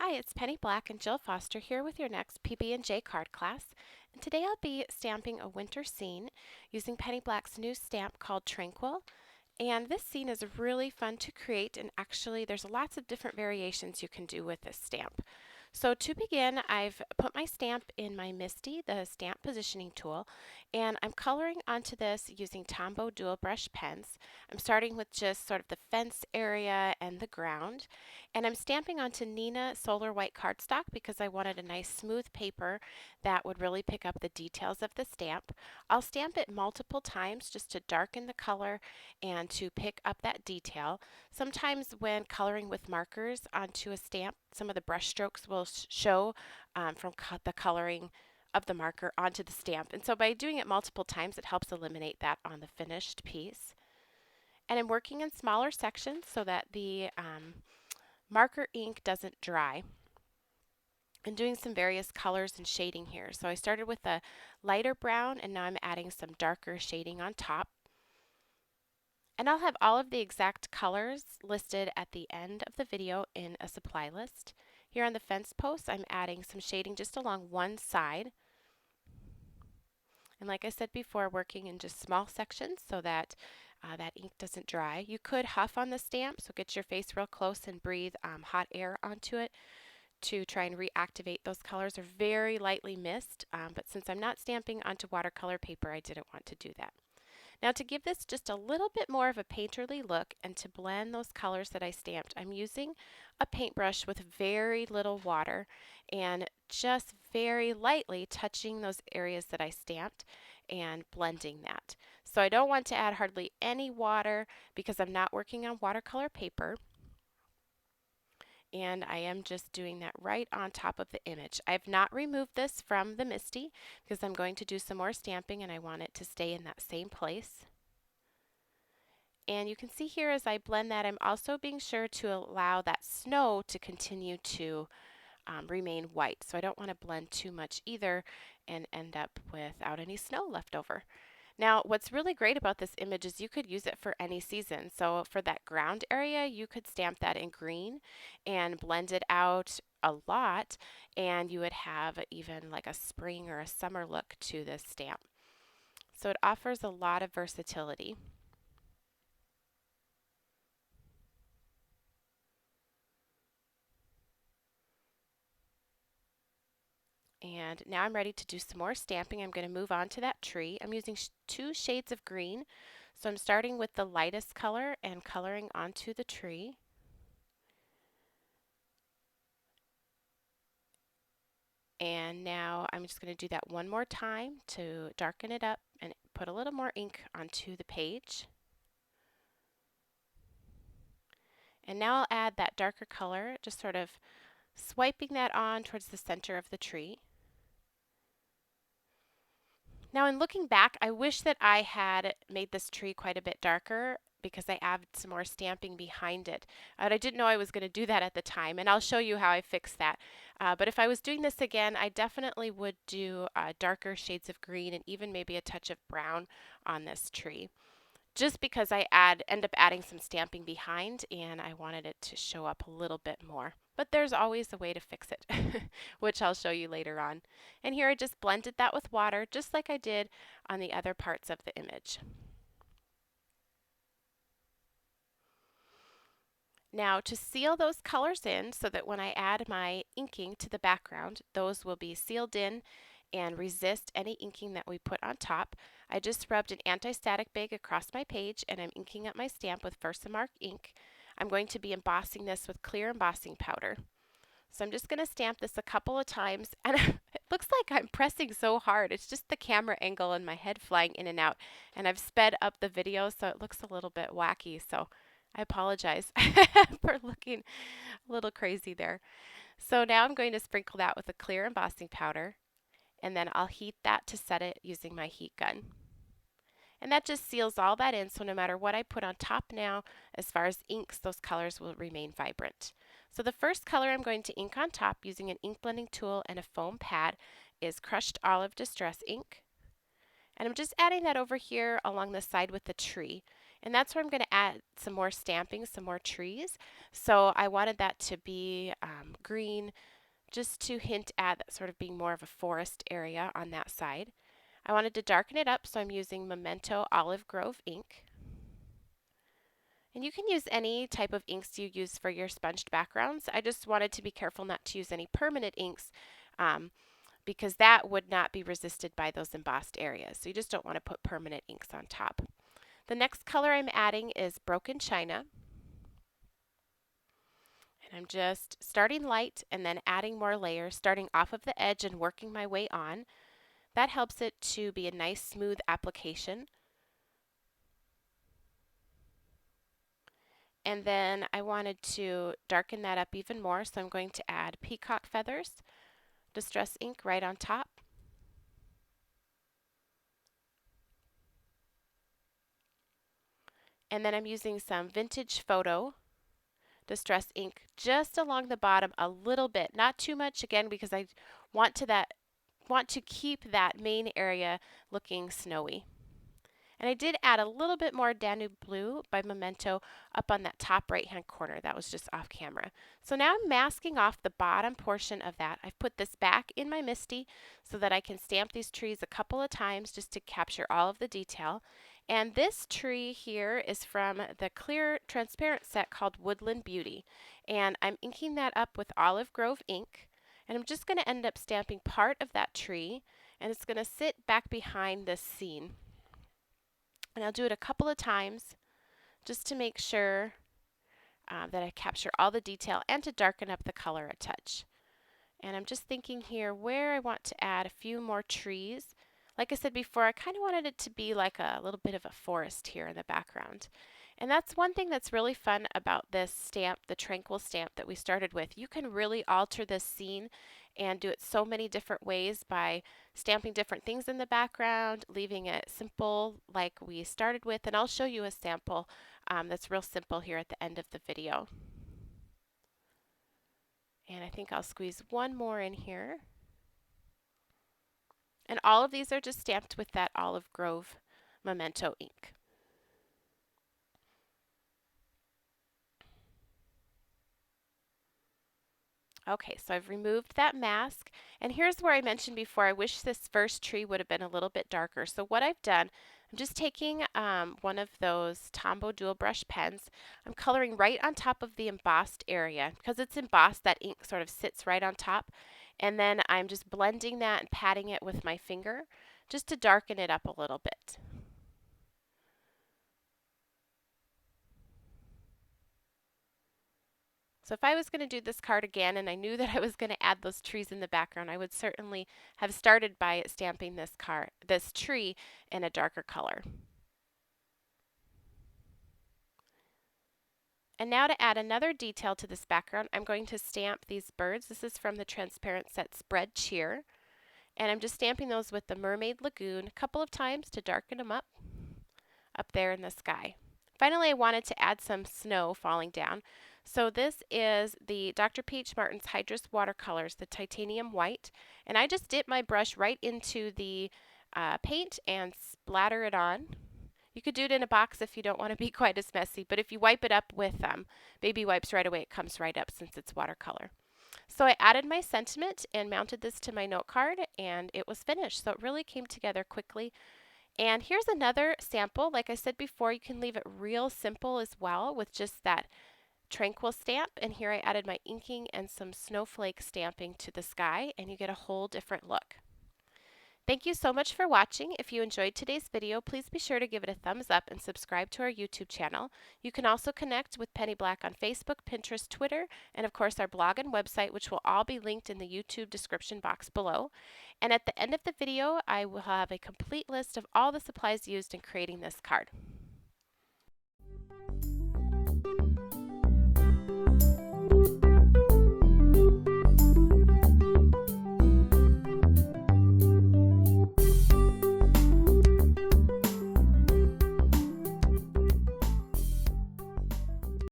Hi, it's Penny Black and Jill Foster here with your next PB&J card class. And today I'll be stamping a winter scene using Penny Black's new stamp called Tranquil. And this scene is really fun to create, and actually there's lots of different variations you can do with this stamp. So to begin, I've put my stamp in my Misty, the stamp positioning tool, and I'm coloring onto this using Tombow dual brush pens. I'm starting with just sort of the fence area and the ground, and I'm stamping onto Neenah Solar White cardstock because I wanted a nice smooth paper that would really pick up the details of the stamp. I'll stamp it multiple times just to darken the color and to pick up that detail. Sometimes when coloring with markers onto a stamp, some of the brush strokes will show from the coloring of the marker onto the stamp. And so by doing it multiple times, it helps eliminate that on the finished piece. And I'm working in smaller sections so that the marker ink doesn't dry. I'm doing some various colors and shading here. So I started with a lighter brown, and now I'm adding some darker shading on top. And I'll have all of the exact colors listed at the end of the video in a supply list. Here on the fence post, I'm adding some shading just along one side. And like I said before, working in just small sections so that that ink doesn't dry. You could huff on the stamp, so get your face real close and breathe hot air onto it to try and reactivate those colors, or very lightly mist. But since I'm not stamping onto watercolor paper, I didn't want to do that. Now to give this just a little bit more of a painterly look and to blend those colors that I stamped, I'm using a paintbrush with very little water and just very lightly touching those areas that I stamped and blending that. So I don't want to add hardly any water because I'm not working on watercolor paper. And I am just doing that right on top of the image. I've not removed this from the Misty because I'm going to do some more stamping and I want it to stay in that same place. And you can see here as I blend that, I'm also being sure to allow that snow to continue to remain white. So I don't want to blend too much either and end up without any snow left over. Now, what's really great about this image is you could use it for any season. So for that ground area, you could stamp that in green and blend it out a lot, and you would have even like a spring or a summer look to this stamp. So it offers a lot of versatility. And now I'm ready to do some more stamping. I'm going to move on to that tree. I'm using two shades of green. So I'm starting with the lightest color and coloring onto the tree. And now I'm just going to do that one more time to darken it up and put a little more ink onto the page. And now I'll add that darker color, just sort of swiping that on towards the center of the tree. Now in looking back, I wish that I had made this tree quite a bit darker because I added some more stamping behind it. But I didn't know I was going to do that at the time, and I'll show you how I fixed that. But if I was doing this again, I definitely would do darker shades of green and even maybe a touch of brown on this tree. Just because I end up adding some stamping behind, and I wanted it to show up a little bit more. But there's always a way to fix it, which I'll show you later on. And here I just blended that with water, just like I did on the other parts of the image. Now to seal those colors in so that when I add my inking to the background, those will be sealed in and resist any inking that we put on top, I just rubbed an anti-static bag across my page and I'm inking up my stamp with Versamark ink. I'm going to be embossing this with clear embossing powder. So I'm just going to stamp this a couple of times, and it looks like I'm pressing so hard. It's just the camera angle and my head flying in and out. And I've sped up the video so it looks a little bit wacky. So I apologize for looking a little crazy there. So now I'm going to sprinkle that with a clear embossing powder, and then I'll heat that to set it using my heat gun. And that just seals all that in, so no matter what I put on top now, as far as inks, those colors will remain vibrant. So the first color I'm going to ink on top using an ink blending tool and a foam pad is Crushed Olive Distress ink. And I'm just adding that over here along the side with the tree. And that's where I'm going to add some more stamping, some more trees. So I wanted that to be green, just to hint at sort of being more of a forest area on that side. I wanted to darken it up, so I'm using Memento Olive Grove ink. And you can use any type of inks you use for your sponged backgrounds. I just wanted to be careful not to use any permanent inks because that would not be resisted by those embossed areas. So you just don't want to put permanent inks on top. The next color I'm adding is Broken China. And I'm just starting light and then adding more layers, starting off of the edge and working my way on. That helps it to be a nice smooth application. And then I wanted to darken that up even more, so I'm going to add peacock feathers, distress ink right on top. And then I'm using some vintage photo distress ink just along the bottom a little bit, not too much again because I want to keep that main area looking snowy. And I did add a little bit more Danube Blue by Memento up on that top right hand corner. That was just off camera. So now I'm masking off the bottom portion of that. I've put this back in my MISTI so that I can stamp these trees a couple of times just to capture all of the detail. And this tree here is from the clear transparent set called Woodland Beauty. And I'm inking that up with Olive Grove ink. And I'm just going to end up stamping part of that tree. And it's going to sit back behind this scene. And I'll do it a couple of times just to make sure that I capture all the detail and to darken up the color a touch. And I'm just thinking here where I want to add a few more trees. Like I said before, I kind of wanted it to be like a little bit of a forest here in the background. And that's one thing that's really fun about this stamp, the Tranquil stamp that we started with. You can really alter this scene and do it so many different ways by stamping different things in the background, leaving it simple like we started with. And I'll show you a sample that's real simple here at the end of the video. And I think I'll squeeze one more in here. And all of these are just stamped with that Olive Grove Memento ink. Okay, so I've removed that mask, and here's where I mentioned before, I wish this first tree would have been a little bit darker. So what I've done, I'm just taking one of those Tombow dual brush pens. I'm coloring right on top of the embossed area. Because it's embossed, that ink sort of sits right on top. And then I'm just blending that and patting it with my finger just to darken it up a little bit. So if I was going to do this card again and I knew that I was going to add those trees in the background, I would certainly have started by stamping this tree in a darker color. And now to add another detail to this background, I'm going to stamp these birds. This is from the transparent set Spread Cheer. And I'm just stamping those with the Mermaid Lagoon a couple of times to darken them up there in the sky. Finally, I wanted to add some snow falling down. So this is the Dr. Peach Martin's Hydrus watercolors, the titanium white. And I just dip my brush right into the paint and splatter it on. You could do it in a box if you don't want to be quite as messy, but if you wipe it up with baby wipes right away, it comes right up since it's watercolor. So I added my sentiment and mounted this to my note card, and it was finished. So it really came together quickly. And here's another sample. Like I said before, you can leave it real simple as well with just that Tranquil stamp. And here I added my inking and some snowflake stamping to the sky, and you get a whole different look. Thank you so much for watching. If you enjoyed today's video, please be sure to give it a thumbs up and subscribe to our YouTube channel. You can also connect with Penny Black on Facebook, Pinterest, Twitter, and of course our blog and website, which will all be linked in the YouTube description box below. And at the end of the video, I will have a complete list of all the supplies used in creating this card.